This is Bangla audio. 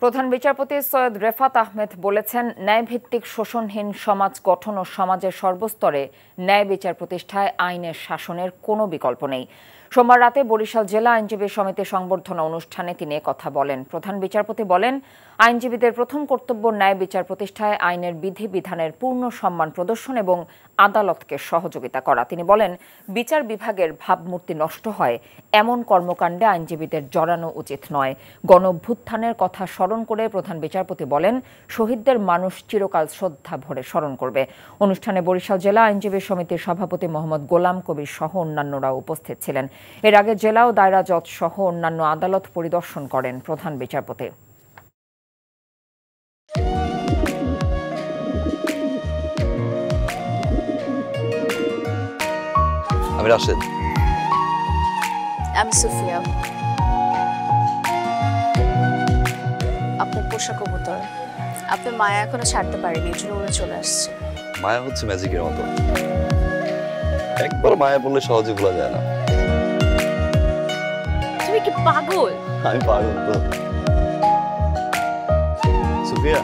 প্রধান বিচারপতি সৈয়দ রেফাত আহমেদ বলেছেন, ন্যায়ভিত্তিক শোষণহীন সমাজ গঠন ও সমাজের সর্বস্তরে ন্যায় বিচার প্রতিষ্ঠায় আইনের শাসনের কোনো বিকল্প নেই। সোমবার রাতে বরিশাল জেলা আইনজীবী সমিতির সংবর্ধনা অনুষ্ঠানে তিনি কথা বলেন। প্রধান বিচারপতি বলেন, আইনজীবীদের প্রথম কর্তব্য ন্যায় বিচার প্রতিষ্ঠায় আইনের বিধিবিধানের পূর্ণ সম্মান প্রদর্শন এবং আদালতকে সহযোগিতা করা। তিনি বলেন, বিচার বিভাগের ভাবমূর্তি নষ্ট হয় এমন কর্মকাণ্ডে আইনজীবীদের জড়ানো উচিত নয়। গণঅভ্যুত্থানের কথা স্মরণ করে প্রধান বিচারপতি বলেন, শহীদদের মানুষ চিরকাল শ্রদ্ধা ভরে স্মরণ করবে। অনুষ্ঠানে বরিশাল জেলা আইনজীবী সমিতির সভাপতি মোহাম্মদ গোলাম কবির সহ অন্যান্যরা উপস্থিত ছিলেন। এর আগে জেলা ও দায়রা জজ সহ অন্যান্য আদালত পরিদর্শন করেন প্রধান বিচারপতি। আমি রাশেদ। আমি সুফিয়া। আপনার পোষা কবুতর, আপনি মায়া এখনো ছাড়তে পারেনি, এই জন্য উড়ে চলে আসছে। মায়া হচ্ছে ম্যাজিকের মতো, একবার মায়া বললে সহজে ভোলা যায় না। তুমি কি পাগল? আমি পাগল তো। সুফিয়া,